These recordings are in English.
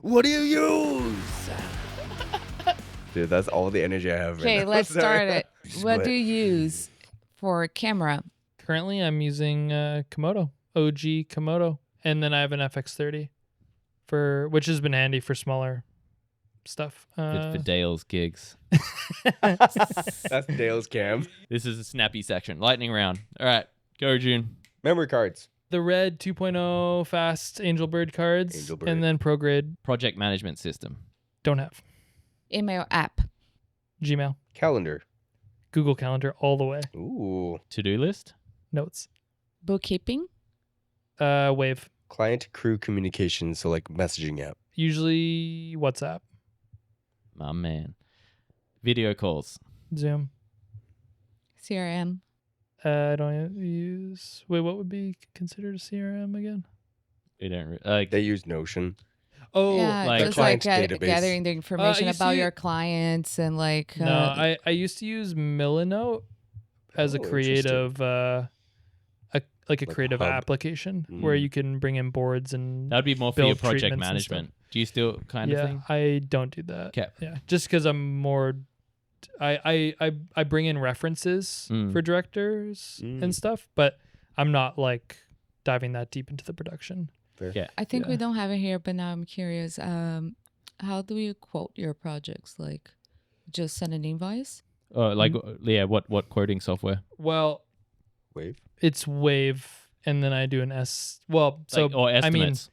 What do you use? Dude, that's all the energy I have. Okay, right now. let's Sorry. start it. What But- do you use for camera? Currently, I'm using Komodo, OG Komodo, and then I have an FX30 which has been handy for smaller stuff. For Dale's gigs. That's Dale's cam. This is a snappy section. Lightning round. All right, go June. Memory cards. The red 2.0 fast Angel Bird cards, Angel Bird. and then ProGrid. Project management system. Don't have Email app. Gmail, Calendar. Google Calendar all the way. Ooh. To-do list. Notes. Bookkeeping. Wave. Client crew communication, so like messaging app. Usually WhatsApp, My man. Video calls. Zoom. CRM. I don't use. Wait, what would be considered a CRM again? We don't like. They use Notion. Oh, Yeah, like just like client database. gathering the information used about to- your clients and like. no, I used to use Millinote as a Oh, creative, like a Like a creative hub. application where Mm. you can bring in boards and. That would be more for your build project treatments and stuff. management. Do you still kind of Yeah, thing? I don't do that. Okay. Yeah, just because I'm more. I bring in references Mm. for directors Mm. and stuff, but I'm not like diving that deep into the production. Fair. Yeah. I think we Yeah. don't have it here, but now I'm curious. How do you quote your projects? Like, just send an invoice? Oh, like Mm. yeah. What quoting software? Well, Wave. it's Wave, and then I do an S. Well, so Like, or I mean, estimates.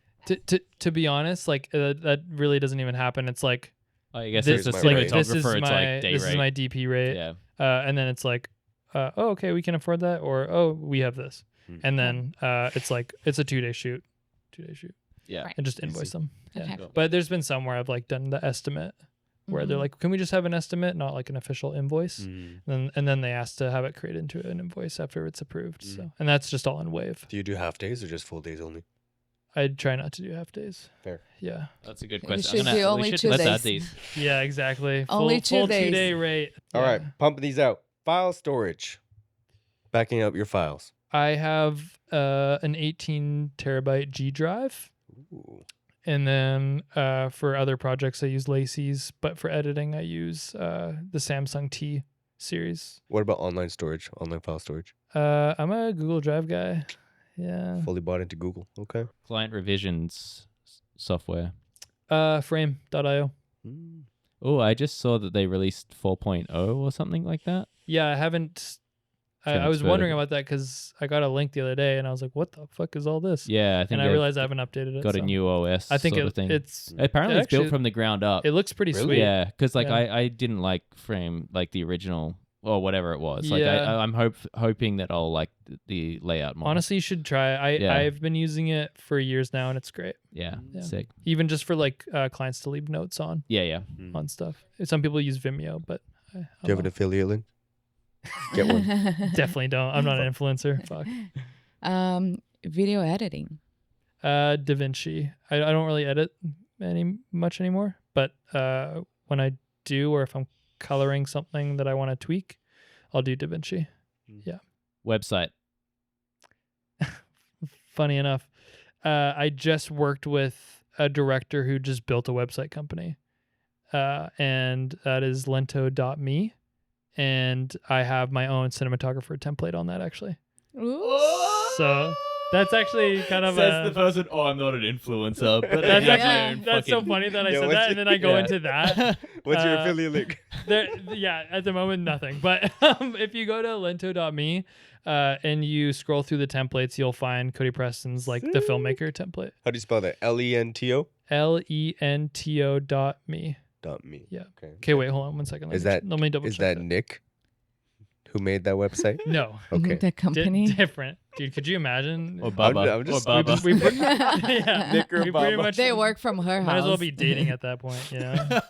to be honest, like that really doesn't even happen. It's like I guess this, it's a is my rate. this is cinematographer. It's my like day this rate. is my DP rate, Yeah. and then it's like, oh, okay, we can afford that, or oh, we have this, Hmm. and then it's like it's a 2-day shoot, Yeah. Right. and just invoice them. Yeah. Okay. Cool. But there's been some where I've like done the estimate, where they're Mhm. like, can we just have an estimate, not like an official invoice? Mm. And then they ask to have it created into an invoice after it's approved. Mm. So, and that's just all in Wave. Do you do half days or just full days only? I try not to do half days. Fair. Yeah. That's a good We question. should do only 2 Let's add days. these. Yeah, exactly. Only full 2 days. 2-day rate. All Yeah. right, pumping these out. File storage. Backing up your files. I have an 18 terabyte G drive. Ooh. And then for other projects, I use Lacey's. But for editing, I use the Samsung T series. What about online storage? Online file storage? I'm a Google Drive guy. Yeah. Fully bought into Google. Okay. Client revisions software. Frame.io. Mm. Oh, I just saw that they released 4.0 or something like that. Yeah, I haven't. I Transferred was wondering it. about that because I got a link the other day and I was like, "What the fuck is all this?" Yeah, I think and I they've realized I haven't updated it. got a so. new OS. I think sort of thing. it's Apparently it's built actually- from the ground up. it looks pretty Really? sweet. Yeah, because like Yeah. I didn't like Frame like the original or whatever it was. Like Yeah. I'm hoping that I'll like the layout more. Honestly, you should try. Yeah. I've been using it for years now and it's great. Yeah, Yeah. sick. Even just for like clients to leave notes on Yeah. on stuff. Some people use Vimeo, but I Do you have an affiliate link? Get one. definitely don't. I'm not an influencer. Fuck. Video editing. DaVinci. I don't really edit much anymore, but when I do, or if I'm coloring something that I want to tweak, I'll do DaVinci. Website. Funny enough, I just worked with a director who just built a website company, and that is lento.me, and I have my own cinematographer template on that actually. So that's actually kind of Says the person, "Oh, I'm not an influencer," but that's they actually have their own that's so fucking- funny that I Yeah, said what's that, your- and then I go yeah. into that. What's your Uh, affiliate link? Yeah, at the moment, nothing. But if you go to lento.me and you scroll through the templates, you'll find Cody Preston's like the filmmaker template. How do you spell that? Lento? lento.me. .me. Yeah. Okay. Okay, wait, hold on 1 second. Let me double Is check that Nick who made that website? No. Okay. The company. Different. Dude, could you imagine? Or Bubba. I'm just- or Bubba. We put, yeah, Nick or we pretty Bubba. much They work from her might house. as well be dating at that point, you know?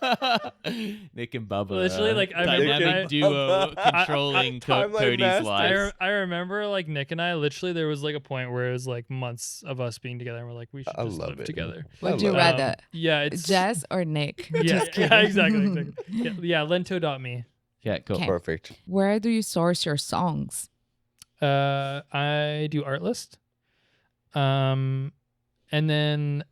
Nick and Bubba. Literally, like, I remember- dynamic I- duo controlling Timeline Cody's master. life. I remember like Nick and I literally there was like a point where it was like months of us being together and we're like we should I just love live it. together. Would I you love rather Yeah, it's Jess or Nick? yeah, Just kidding. yeah, exactly. Yeah, lento.me. Yeah, cool. Okay. Perfect. Where do you source your songs? I do Artlist. And then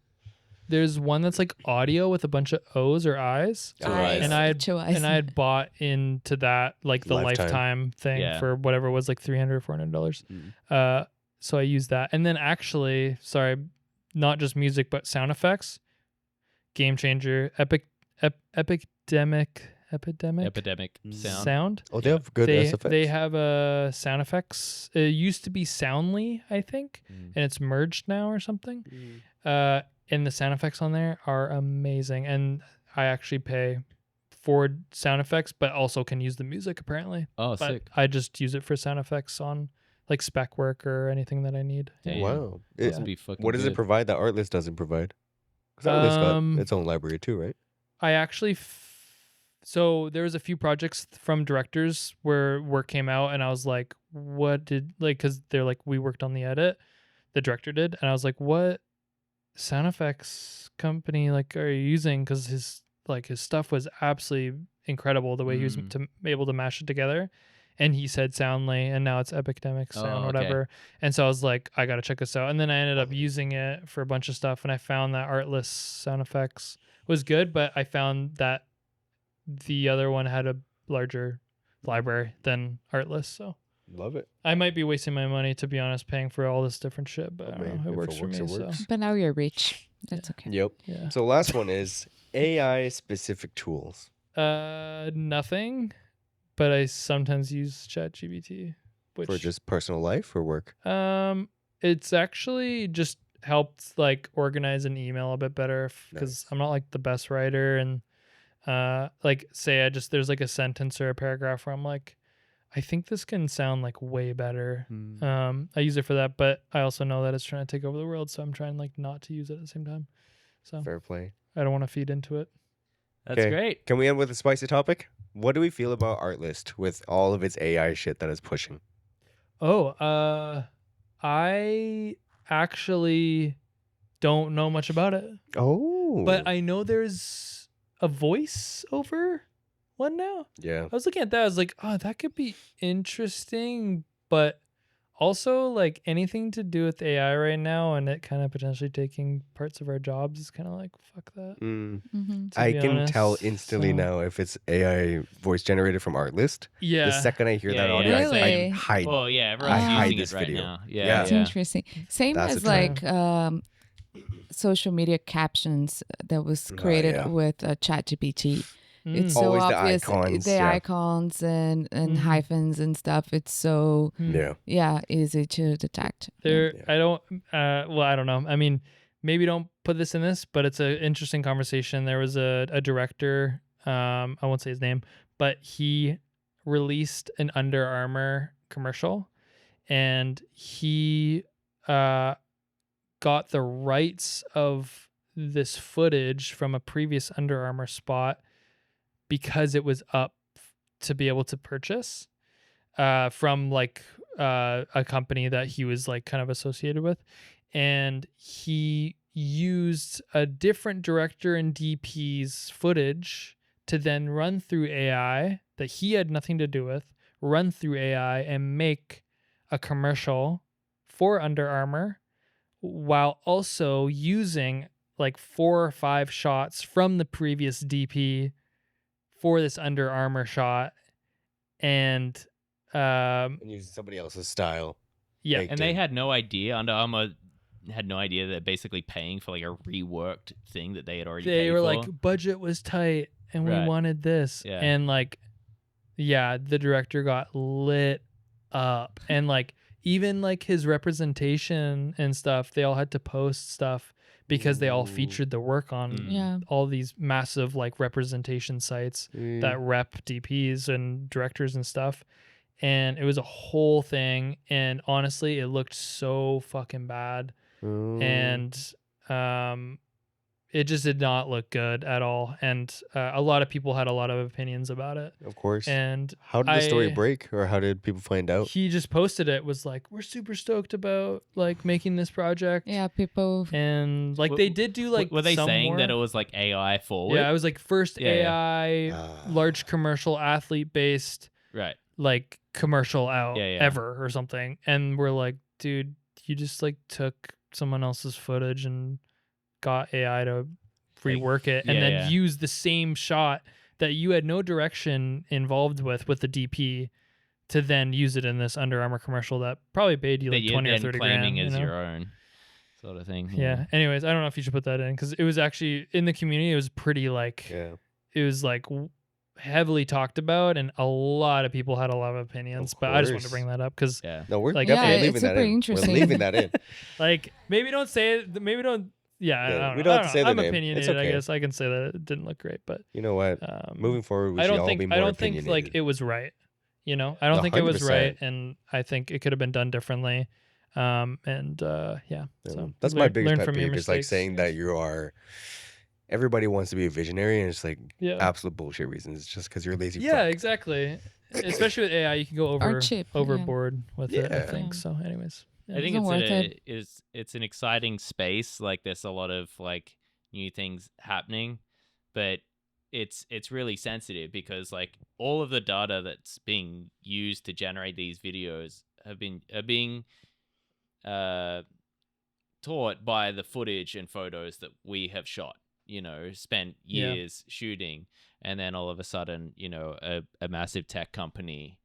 there's one that's like audio with a bunch of O's or I's. Two eyes. And I had Two eyes. and I had bought into that like the lifetime thing Yeah. for whatever it was, like $300 or $400. So I used that, and then actually, sorry, not just music but sound effects. Game changer, epidemic sound. Oh, they have good SFX. They have sound effects. It used to be Soundly, I think, and it's merged now or something. And the sound effects on there are amazing, and I actually pay for sound effects, but also can use the music apparently. Oh, But sick. I just use it for sound effects on like spec work or anything that I need. Damn. Wow. This would be fucking What does it good. provide that Artlist doesn't provide? Because Artlist got its own library too, right? I actually, so there was a few projects from directors where work came out, and I was like, what did, like, because they're like, we worked on the edit, the director did, and I was like, what sound effects company like are you using? Because his stuff was absolutely incredible the way he was able to mash it together. And he said Soundly, and now it's Epidemic Sound, whatever. And so I was like, I gotta check this out. And then I ended up using it for a bunch of stuff, and I found that Artless sound effects was good, but I found that the other one had a larger library than Artless. So Love it. I might be wasting my money, to be honest, paying for all this different shit, but I don't know, If it works for me. it So works. But now you're rich. That's okay. Yep. yeah, So last one is AI specific tools. nothing, but I sometimes use ChatGPT, which For just personal life or work? it's actually just helped like organize an email a bit better because Nice. I'm not like the best writer, and like say there's like a sentence or a paragraph where I'm like, I think this can sound like way better. I use it for that, but I also know that it's trying to take over the world, so I'm trying like not to use it at the same time. So Fair play. I don't want to feed into it. That's Okay. great. Can we end with a spicy topic? What do we feel about Artlist with all of its AI shit that it's pushing? Oh, I actually don't know much about it. Oh. But I know there's a voiceover one now. Yeah. I was looking at that. I was like, oh, that could be interesting. But also, like anything to do with AI right now and it kind of potentially taking parts of our jobs is kind of like, fuck that. Mm-hmm. to I be can tell honest. instantly So, now if it's AI voice generated from Artlist. Yeah. The second I hear Yeah, that yeah. audio, I Really? hide. Oh yeah, everyone's I using hide this it right video. now. Yeah. Yeah, It's yeah. interesting. Same That's as the like trend. social media captions that was created yeah. with ChatGPT. It's so Always the obvious. icons, The yeah. icons and hyphens and stuff. It's so Yeah. easy to detect. There, Yeah. I don't. Well, I don't know. I mean, maybe don't put this in this, but it's an interesting conversation. There was a director. I won't say his name, but he released an Under Armour commercial, and he got the rights of this footage from a previous Under Armour spot because it was up to be able to purchase from like a company that he was like kind of associated with, and he used a different director and DP's footage to then run through AI that he had nothing to do with, run through AI and make a commercial for Under Armour while also using like 4 or 5 shots from the previous DP for this Under Armour shot. And And using somebody else's style. yeah, baked And they in. had no idea. Under Armour had no idea that basically paying for like a reworked thing that they had already they paid were for. like, budget was tight and we Right. wanted this. Yeah. And like, yeah, the director got lit up. And like, even like his representation and stuff, they all had to post stuff because they all Ooh. featured the work on Yeah. all these massive like representation sites that rep DPs and directors and stuff. And it was a whole thing. And honestly, it looked so fucking bad. And it just did not look good at all. And a lot of people had a lot of opinions about it. Of course. And How did the story I- break, or how did people find out? he just posted it, was like, we're super stoked about like making this project. Yeah, people. And like they did do like were they some saying more. that it was like AI forward? Yeah, it was like first Yeah, yeah. AI large commercial athlete based Right. like commercial out Yeah, yeah. ever or something. And we're like, dude, you just like took someone else's footage and got AI to rework it and yeah, then yeah. use the same shot that you had no direction involved with the DP to then use it in this Under Armour commercial that probably paid you That like you're 20 or then 30 claiming grand, as you know? your own sort of thing. Yeah. Anyways, I don't know if you should put that in because it was actually in the community. It was pretty like Yeah. it was like heavily talked about, and a lot of people had a lot of opinions. But I just wanted to course. bring that up because Yeah. No, we're Like, definitely yeah, leaving it's that super in. interesting. We're leaving that in. like maybe don't say it. Maybe don't. Yeah, Yeah, I don't we know. don't I have to say the I'm name. It's opinionated. I okay. guess I can say that it didn't look great, but You know what? Moving forward, we I should don't all think be more I don't think like opinionated. it was right. You know, I don't think it was 100%. right, and I think it could have been done differently. Yeah. Yeah, So that's my learn biggest pet from your peeve. Is like mistakes. saying that you are. Everybody wants to be a visionary, and it's like Yeah. absolute bullshit reasons. Just because you're a lazy. Yeah, fuck. exactly. Especially with AI, you can go cheap, yeah. overboard with it. I Yeah. think Yeah. so. Anyways, yeah. I think Isn't worth it's an exciting space. Like there's a lot of like new things happening, but it's really sensitive because like all of the data that's being used to generate these videos are being taught by the footage and photos that we have shot. You know, spent Yeah. years shooting, and then all of a sudden, you know, a massive tech company,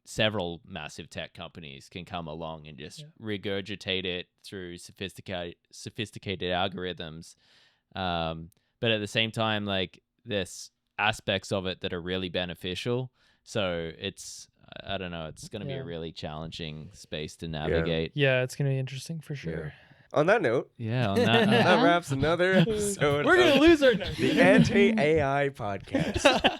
several massive tech companies can come along and just regurgitate it through sophisticated algorithms. But at the same time, like there's aspects of it that are really beneficial. So it's, I don't know, it's going to be a really challenging space to navigate. Yeah, it's gonna be interesting for sure. Yeah. On that note, Yeah, on that, that wraps another episode. We're gonna of lose our the Anti-AI podcast.